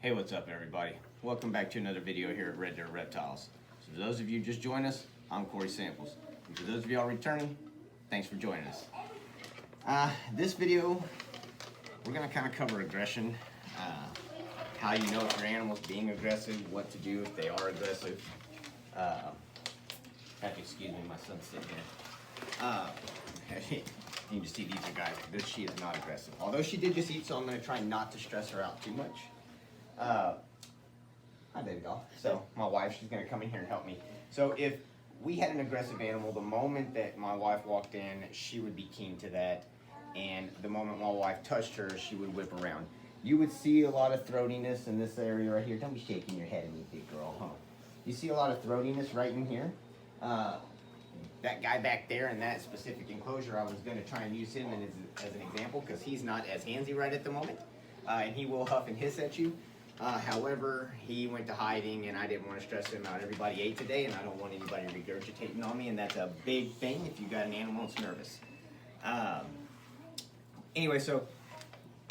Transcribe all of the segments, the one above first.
Hey, what's up everybody? Welcome back to another video here at Red Dirt Reptiles. So for those of you just joined us, I'm Corey Samples. And for those of y'all returning, thanks for joining us. This video, we're gonna kind of cover aggression, how you know if your animal's being aggressive, what to do if they are aggressive. Have to excuse me, my son's sitting here. You can just see these are guys. She is not aggressive. Although she did just eat, so I'm gonna try not to stress her out too much. Hi, baby doll. So my wife, she's gonna come in here and help me. So if we had an aggressive animal, the moment that my wife walked in, she would be keen to that. And the moment my wife touched her, she would whip around. You would see a lot of throatiness in this area right here. Don't be shaking your head at me, big girl, huh? You see a lot of throatiness right in here. That guy back there in that specific enclosure, I was gonna try and use him as an example because he's not as handsy right at the moment. And he will huff and hiss at you. However, he went to hiding and I didn't want to stress him out. Everybody ate today and I don't want anybody regurgitating on me, and that's a big thing if you got an animal that's nervous. Anyway, so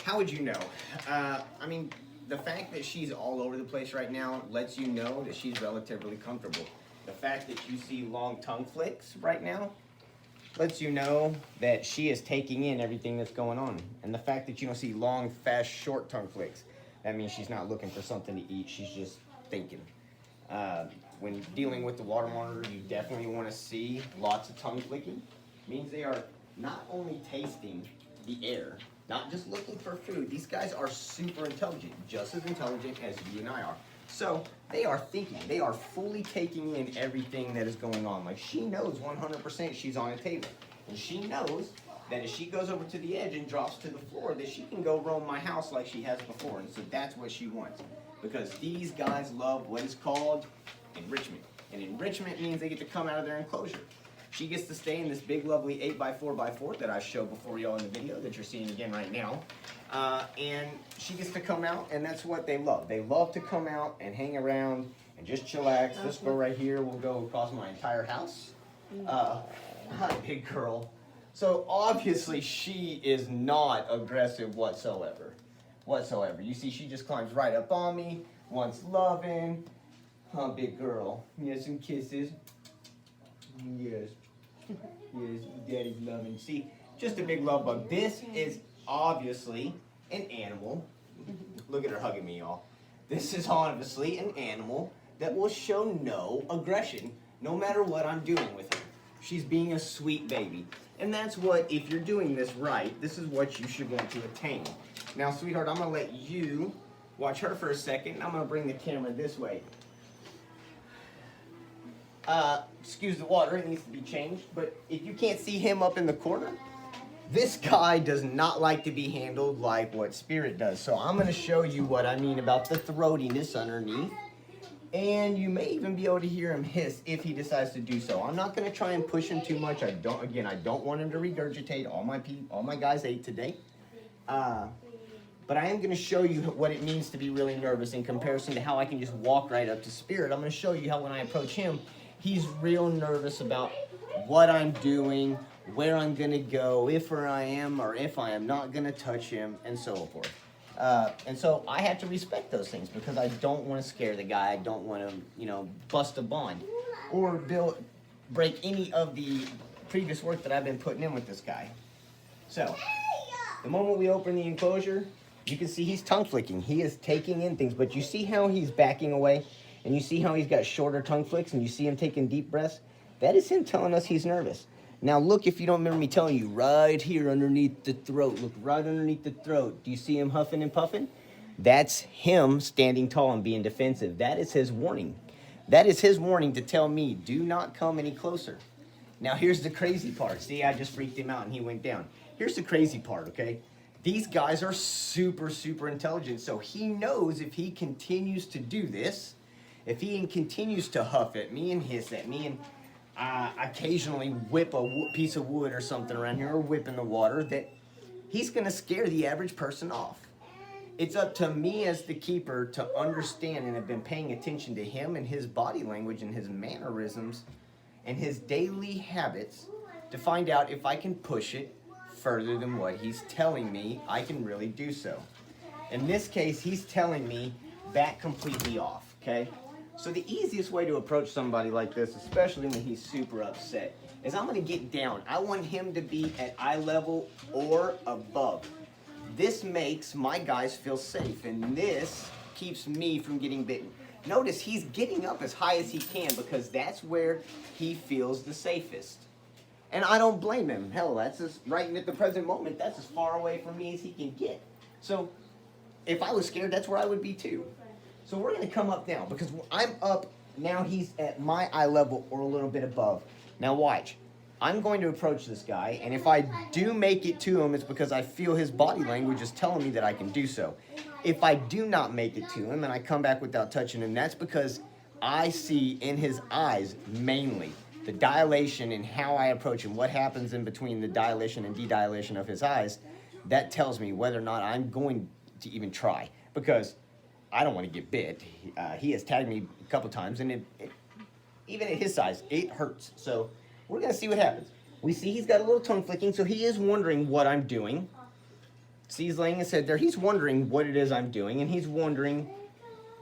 how would you know? I mean, the fact that she's all over the place right now lets you know that she's relatively comfortable. The fact that you see long tongue flicks right now lets you know that she is taking in everything that's going on. And the fact that you don't see long, fast, short tongue flicks, that means she's not looking for something to eat, she's just thinking. When dealing with the water monitor, you definitely want to see lots of tongue flicking. It means they are not only tasting the air, not just looking for food. These guys are super intelligent, just as intelligent as you and I are. So they are thinking, they are fully taking in everything that is going on. Like, she knows 100% she's on a table. And she knows that if she goes over to the edge and drops to the floor, that she can go roam my house like she has before. And so that's what she wants. Because these guys love what is called enrichment. And enrichment means they get to come out of their enclosure. She gets to stay in this big, lovely 8x4x4 that I showed before y'all in the video that you're seeing again right now. And she gets to come out, and that's what they love. They love to come out and hang around and just chillax. This girl right here will go across my entire house. Hi, big girl. So obviously she is not aggressive whatsoever. You see, she just climbs right up on me, wants loving. Huh, big girl. Yes, some kisses. Yes. Yes, daddy's loving. See, just a big love bug. This is obviously an animal. Look at her hugging me, y'all. This is obviously an animal that will show no aggression, no matter what I'm doing with her. She's being a sweet baby. And that's what, if you're doing this right, this is what you should want to attain. Now, sweetheart, I'm gonna let you watch her for a second. I'm gonna bring the camera this way. Excuse the water, it needs to be changed. But if you can't see him up in the corner, this guy does not like to be handled like what Spirit does. So I'm gonna show you what I mean about the throatiness underneath. And you may even be able to hear him hiss if he decides to do so. I'm not going to try and push him too much. I don't want him to regurgitate. All my guys ate today. But I am going to show you what it means to be really nervous in comparison to how I can just walk right up to Spirit. I'm going to show you how when I approach him, he's real nervous about what I'm doing, where I'm going to go, if I am or if I am not going to touch him, and so forth. And so I have to respect those things because I don't want to scare the guy. I don't want to, bust a bond or break any of the previous work that I've been putting in with this guy. So the moment we open the enclosure, you can see he's tongue flicking. He is taking in things, but you see how he's backing away and you see how he's got shorter tongue flicks and you see him taking deep breaths. That is him telling us he's nervous. Now look, if you don't remember me telling you, right here underneath the throat, look right underneath the throat. Do you see him huffing and puffing? That's him standing tall and being defensive. That is his warning. That is his warning to tell me, do not come any closer. Now here's the crazy part. See, I just freaked him out and he went down. Here's the crazy part, okay? These guys are super, super intelligent. So he knows if he continues to do this, if he continues to huff at me and hiss at me and occasionally whip a piece of wood or something around here or whip in the water, that he's going to scare the average person off. It's up to me as the keeper to understand and have been paying attention to him and his body language and his mannerisms and his daily habits to find out if I can push it further than what he's telling me I can really do so. In this case, he's telling me back completely off, okay? So the easiest way to approach somebody like this, especially when he's super upset, is I'm gonna get down. I want him to be at eye level or above. This makes my guys feel safe, and this keeps me from getting bitten. Notice he's getting up as high as he can because that's where he feels the safest. And I don't blame him. Hell, that's as right at the present moment, that's as far away from me as he can get. So if I was scared, that's where I would be too. So we're gonna come up now because I'm up, now he's at my eye level or a little bit above. Now watch, I'm going to approach this guy, and if I do make it to him, it's because I feel his body language is telling me that I can do so. If I do not make it to him and I come back without touching him, that's because I see in his eyes mainly the dilation and how I approach him, what happens in between the dilation and de-dilation of his eyes. That tells me whether or not I'm going to even try, because I don't want to get bit. He has tagged me a couple times, and even at his size, it hurts. So we're going to see what happens. We see he's got a little tongue flicking, so he is wondering what I'm doing. See, he's laying his head there. He's wondering what it is I'm doing, and he's wondering,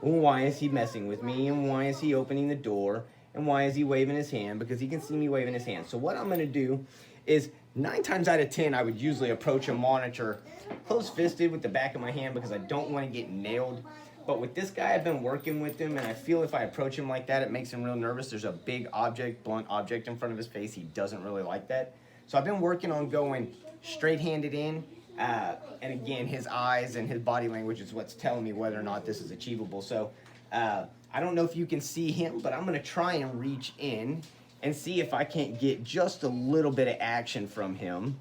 well, why is he messing with me, and why is he opening the door, and why is he waving his hand, because he can see me waving his hand. So what I'm going to do is 9 times out of 10, I would usually approach a monitor close-fisted with the back of my hand because I don't want to get nailed. But with this guy, I've been working with him, and I feel if I approach him like that, it makes him real nervous. There's a big object, blunt object in front of his face. He doesn't really like that. So I've been working on going straight-handed in. And again, his eyes and his body language is what's telling me whether or not this is achievable. So I don't know if you can see him, but I'm going to try and reach in and see if I can't get just a little bit of action from him,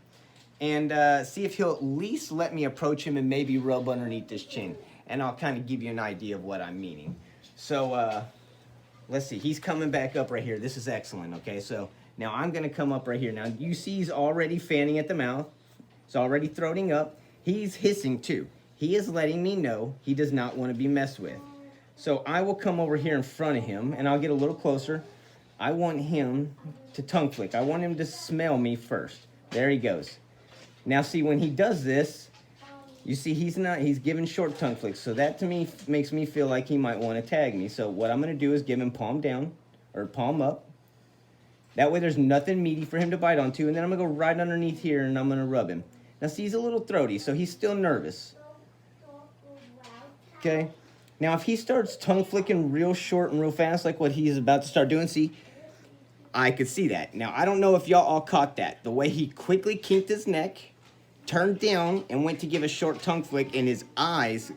and see if he'll at least let me approach him and maybe rub underneath his chin. And I'll kind of give you an idea of what I'm meaning. So let's see. He's coming back up right here. This is excellent, okay? So now I'm going to come up right here. Now you see he's already fanning at the mouth. He's already throating up. He's hissing too. He is letting me know he does not want to be messed with. So I will come over here in front of him, and I'll get a little closer. I want him to tongue flick. I want him to smell me first. There he goes. Now see, when he does this, you see he's giving short tongue flicks. So that to me makes me feel like he might want to tag me. So what I'm going to do is give him palm down or palm up. That way there's nothing meaty for him to bite onto. And then I'm going to go right underneath here, and I'm going to rub him. Now see, he's a little throaty, so he's still nervous. Okay. Now if he starts tongue flicking real short and real fast like what he's about to start doing, see, I could see that. Now I don't know if y'all all caught that. The way he quickly kinked his neck, turned down, and went to give a short tongue flick, and his eyes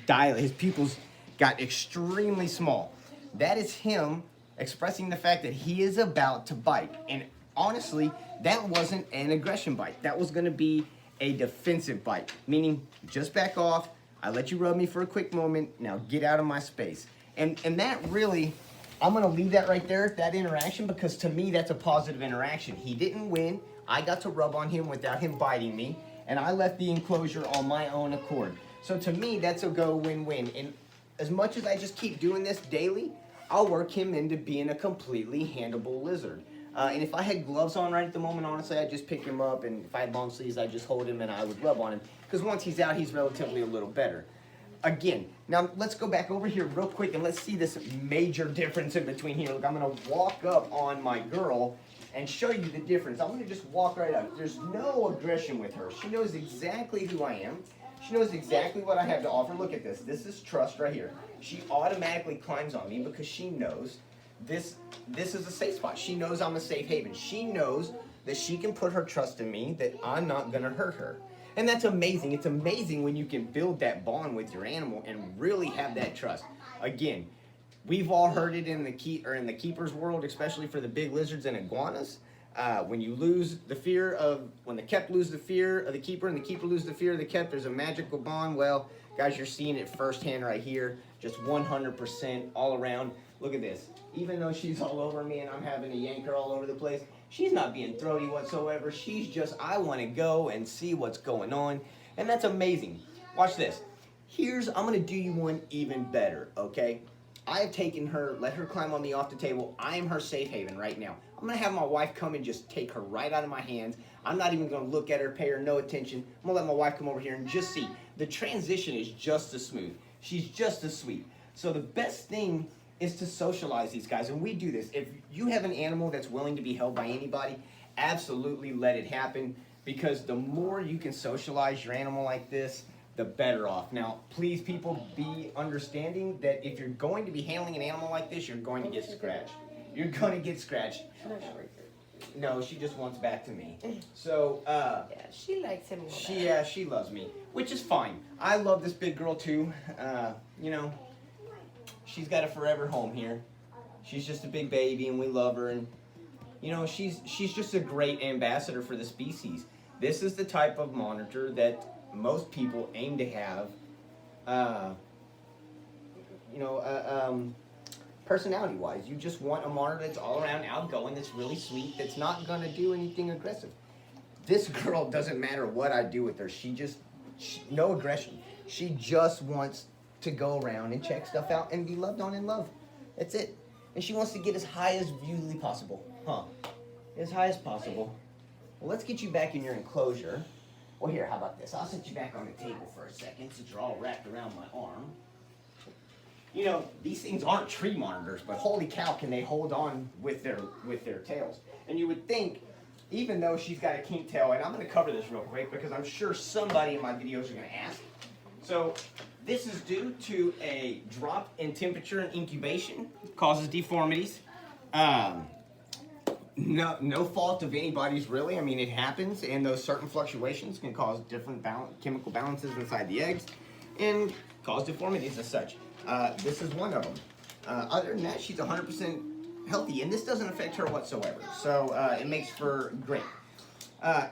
dilated. His pupils got extremely small. That is him expressing the fact that he is about to bite. And honestly, that wasn't an aggression bite. That was going to be a defensive bite, meaning just back off. I let you rub me for a quick moment. Now get out of my space. And that really, I'm going to leave that right there, that interaction, because to me that's a positive interaction. He didn't win. I got to rub on him without him biting me, and I left the enclosure on my own accord. So to me, that's a go win-win. And as much as I just keep doing this daily, I'll work him into being a completely handleable lizard. And if I had gloves on right at the moment, honestly, I'd just pick him up, and if I had long sleeves, I'd just hold him and I would rub on him. Because once he's out, he's relatively a little better. Again, now let's go back over here real quick and let's see this major difference in between here. Look, I'm going to walk up on my girl and show you the difference. I'm going to just walk right up. There's no aggression with her. She knows exactly who I am. She knows exactly what I have to offer. Look at this. This is trust right here. She automatically climbs on me because she knows this is a safe spot. She knows I'm a safe haven. She knows that she can put her trust in me, that I'm not going to hurt her. And that's amazing. It's amazing when you can build that bond with your animal and really have that trust. Again, we've all heard it in the keeper's world, especially for the big lizards and iguanas. When you lose the fear of, when the kept lose the fear of the keeper and the keeper lose the fear of the kept, there's a magical bond. Well, guys, you're seeing it firsthand right here. Just 100% all around. Look at this. Even though she's all over me and I'm having to yank her all over the place, she's not being throaty whatsoever. She's just, I want to go and see what's going on. And that's amazing. Watch this. I'm going to do you one even better, okay? I have taken her, let her climb on me off the table. I am her safe haven right now. I'm going to have my wife come and just take her right out of my hands. I'm not even going to look at her, pay her no attention. I'm going to let my wife come over here and just see. The transition is just as smooth. She's just as sweet. So the best thing is to socialize these guys, and we do this. If you have an animal that's willing to be held by anybody, absolutely let it happen, because the more you can socialize your animal like this, the better off. Now, please, people, be understanding that if you're going to be handling an animal like this, you're going to get scratched. You're going to get scratched. No, she just wants back to me. So, Yeah, she likes him. she loves me, which is fine. I love this big girl too. You know, she's got a forever home here. She's just a big baby, and we love her. And you know, she's just a great ambassador for the species. This is the type of monitor that most people aim to have. You know, personality-wise, you just want a monitor that's all around outgoing, that's really sweet, that's not gonna do anything aggressive. This girl, doesn't matter what I do with her, no aggression. She just wants to go around and check stuff out and be loved on and loved. That's it. And she wants to get as high as humanly possible. As high as possible. Well, let's get you back in your enclosure. Well, here, how about this? I'll set you back on the table for a second since you're all wrapped around my arm. You know, these things aren't tree monitors, but holy cow, can they hold on with their tails. And you would think, even though she's got a kink tail, and I'm going to cover this real quick because I'm sure somebody in my videos are going to ask. So this is due to a drop in temperature and incubation, causes deformities. No fault of anybody's really. I mean, it happens, and those certain fluctuations can cause different chemical balances inside the eggs and cause deformities as such. This is one of them. Other than that, she's 100% healthy, and this doesn't affect her whatsoever. So it makes for great.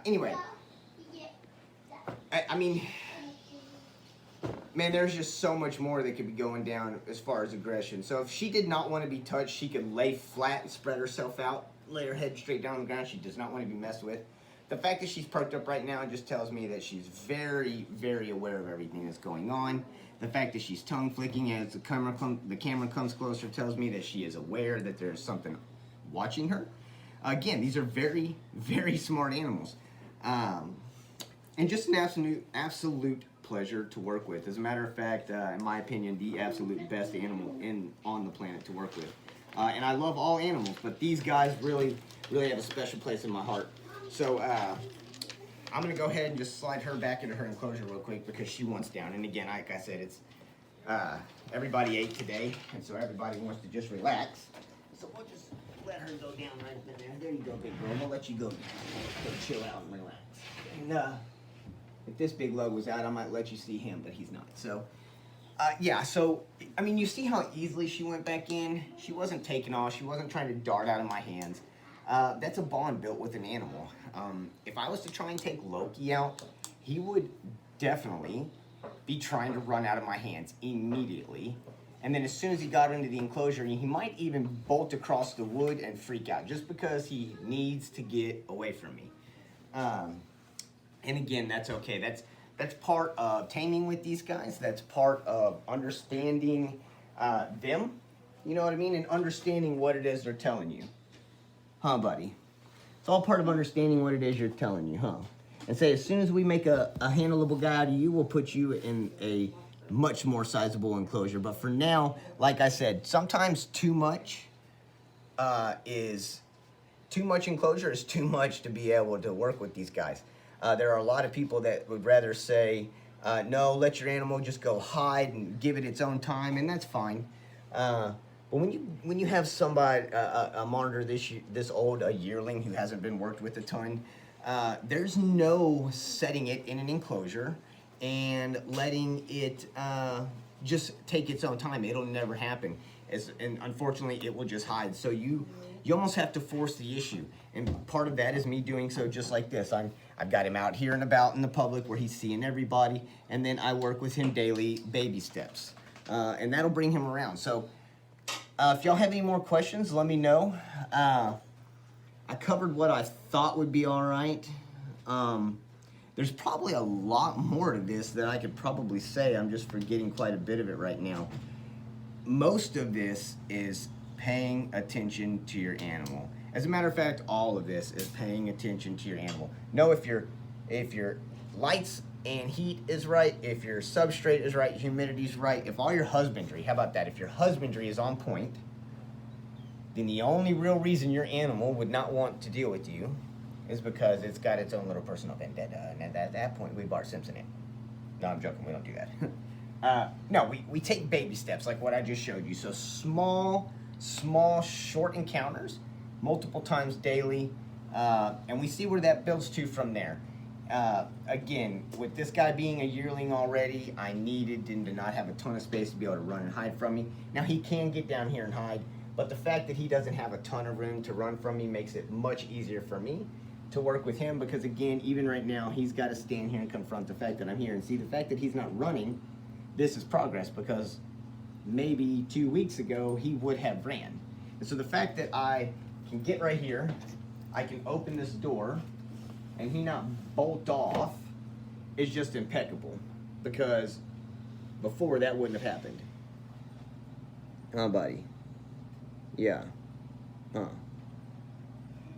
Anyway, I mean, man, there's just so much more that could be going down as far as aggression. So if she did not want to be touched, she could lay flat and spread herself out, lay her head straight down on the ground. She does not want to be messed with. The fact that she's perked up right now just tells me that she's very, very aware of everything that's going on. The fact that she's tongue flicking as the camera comes closer tells me that she is aware that there's something watching her. Again, these are very, very smart animals. And just an absolute pleasure to work with. As a matter of fact, in my opinion, the absolute best animal on the planet to work with. And I love all animals, but these guys really, really have a special place in my heart. So I'm gonna go ahead and just slide her back into her enclosure real quick because she wants down. And again, like I said, it's everybody ate today, and so everybody wants to just relax. So we'll just let her go down right in there. There you go, big girl. We'll let you go chill out and relax. And if this big lug was out, I might let you see him, but he's not. So yeah, so I mean, you see how easily she went back in. She wasn't taking off. She wasn't trying to dart out of my hands. That's a bond built with an animal. If I was to try and take Loki out, he would definitely be trying to run out of my hands immediately. And then as soon as he got into the enclosure, he might even bolt across the wood and freak out just because he needs to get away from me. And again, that's okay. That's part of taming with these guys. That's part of understanding them. You know what I mean? And understanding what it is they're telling you. Huh, buddy? It's all part of understanding what it is you're telling you, huh? And say, as soon as we make a handleable guy out of you, we'll put you in a much more sizable enclosure. But for now, like I said, sometimes too much enclosure is too much to be able to work with these guys. There are a lot of people that would rather say, no, let your animal just go hide and give it its own time, and that's fine. But when you have somebody, a monitor this old, a yearling who hasn't been worked with a ton, there's no setting it in an enclosure and letting it just take its own time. It'll never happen. And unfortunately, it will just hide. So you almost have to force the issue. And part of that is me doing so just like this. I've got him out here and about in the public where he's seeing everybody, and then I work with him daily, baby steps. And that'll bring him around. So if y'all have any more questions, let me know. I covered what I thought would be all right. There's probably a lot more to this that I could probably say. I'm just forgetting quite a bit of it right now. Most of this is paying attention to your animal. As a matter of fact, all of this is paying attention to your animal. Know if your lights and heat is right, if your substrate is right, humidity is right, if all your husbandry, how about that? If your husbandry is on point, then the only real reason your animal would not want to deal with you is because it's got its own little personal vendetta. And at that point, we Bart Simpson it. No, I'm joking. We don't do that. No, we take baby steps like what I just showed you. So small, short encounters, multiple times daily, and we see where that builds to from there. Again, with this guy being a yearling already, I needed him to not have a ton of space to be able to run and hide from me. Now, he can get down here and hide, but the fact that he doesn't have a ton of room to run from me makes it much easier for me to work with him, because again, even right now, he's got to stand here and confront the fact that I'm here. And see, the fact that he's not running, this is progress, because maybe 2 weeks ago, he would have ran. And so the fact that I can get right here, I can open this door, and he not bolt off is just impeccable, because before that wouldn't have happened. Huh, buddy? Yeah. Huh.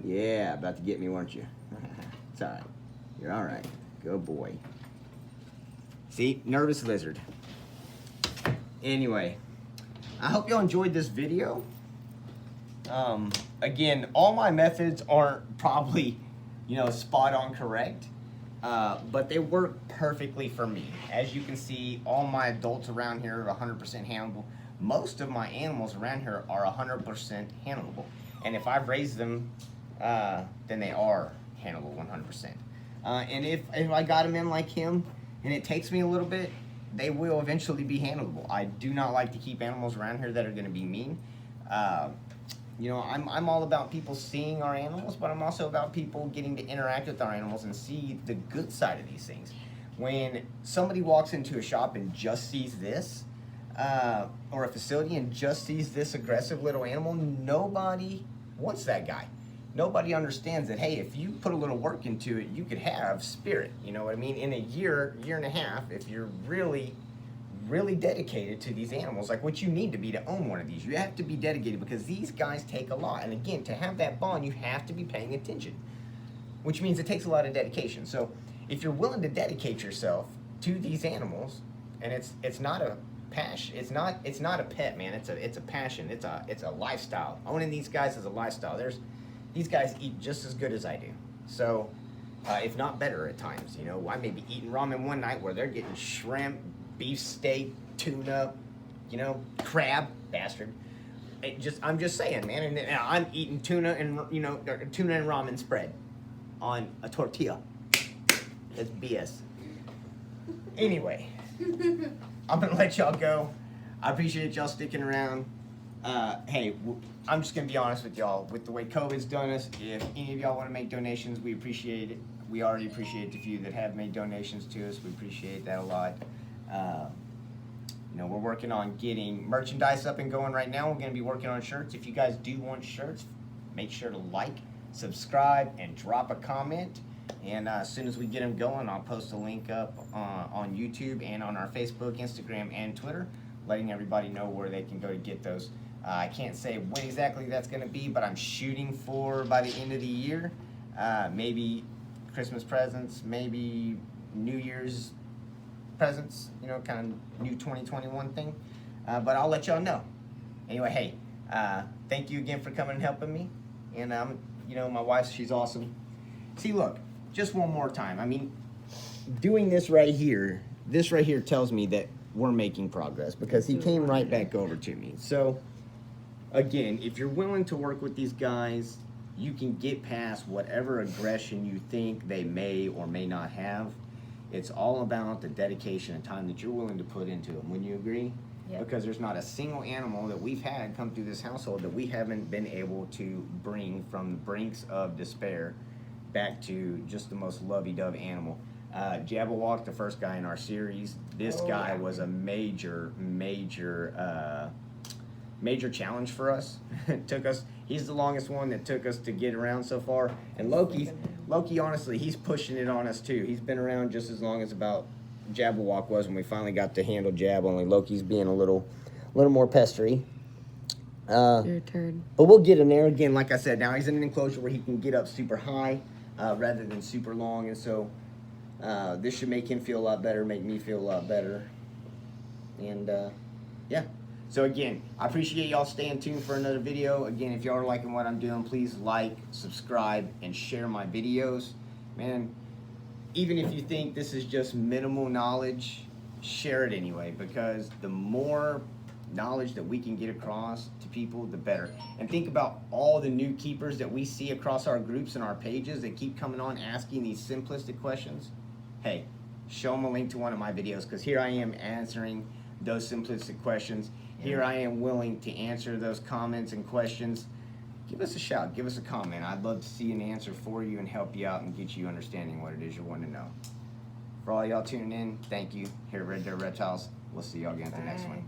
Yeah, about to get me, weren't you? It's all right. You're all right. Good boy. See? Nervous lizard. Anyway, I hope y'all enjoyed this video. Again, all my methods aren't probably, spot on correct, but they work perfectly for me. As you can see, all my adults around here are 100% handleable. Most of my animals around here are 100% handleable. And if I've raised them, then they are handleable 100%. And if I got them in like him, and it takes me a little bit, they will eventually be handleable. I do not like to keep animals around here that are going to be mean. I'm all about people seeing our animals, but I'm also about people getting to interact with our animals and see the good side of these things. When somebody walks into a shop and just sees this, or a facility and just sees this aggressive little animal, nobody wants that guy. Nobody understands that, hey, if you put a little work into it, you could have spirit. You know what I mean? In a year and a half, if you're really dedicated to these animals, like what you need to be to own one of these, you have to be dedicated, because these guys take a lot. And again, to have that bond, you have to be paying attention, which means it takes a lot of dedication. So if you're willing to dedicate yourself to these animals, and it's not a passion, it's not a pet, man, it's a passion, it's a lifestyle. Owning these guys is a lifestyle. These guys eat just as good as I do, so if not better at times. I may be eating ramen one night where they're getting shrimp, beef steak, tuna, crab, bastard. I'm just saying, man. And I'm eating tuna and tuna and ramen spread on a tortilla. That's BS. Anyway, I'm gonna let y'all go. I appreciate y'all sticking around. Hey, I'm just gonna be honest with y'all. With the way COVID's done us, if any of y'all want to make donations, we appreciate it. We already appreciate the few that have made donations to us. We appreciate that a lot. We're working on getting merchandise up and going right now. We're going to be working on shirts. If you guys do want shirts, make sure to like, subscribe, and drop a comment. And as soon as we get them going, I'll post a link up on YouTube and on our Facebook, Instagram, and Twitter, letting everybody know where they can go to get those. I can't say when exactly that's going to be, but I'm shooting for by the end of the year. Maybe Christmas presents, maybe New Year's presents, kind of new 2021 thing. But I'll let y'all know. Anyway, hey, thank you again for coming and helping me. And, my wife, she's awesome. See, look, just one more time. I mean, doing this right here tells me that we're making progress, because he came right back over to me. So, again, if you're willing to work with these guys, you can get past whatever aggression you think they may or may not have. It's all about the dedication and time that you're willing to put into them. Wouldn't you agree? Yep. Because there's not a single animal that we've had come through this household that we haven't been able to bring from the brinks of despair back to just the most lovey-dovey animal. Jabberwock, the first guy in our series, this guy was a major challenge for us. He's the longest one that took us to get around so far. And Loki, honestly, he's pushing it on us too. He's been around just as long as about Jabberwock was when we finally got to handle Jab. Only Loki's being a little more pestery. Your turn. But we'll get him there. Again, like I said, now he's in an enclosure where he can get up super high rather than super long. And so This should make him feel a lot better, make me feel a lot better. And yeah. So again, I appreciate y'all staying tuned for another video. Again, if y'all are liking what I'm doing, please like, subscribe, and share my videos. Man, even if you think this is just minimal knowledge, share it anyway, because the more knowledge that we can get across to people, the better. And think about all the new keepers that we see across our groups and our pages that keep coming on asking these simplistic questions. Hey, show them a link to one of my videos, because here I am answering those simplistic questions. Here I am willing to answer those comments and questions. Give us a shout, give us a comment. I'd love to see an answer for you and help you out and get you understanding what it is you want to know. For all y'all tuning in, thank you. Here at Red Dirt Reptiles. We'll see y'all again at the next one.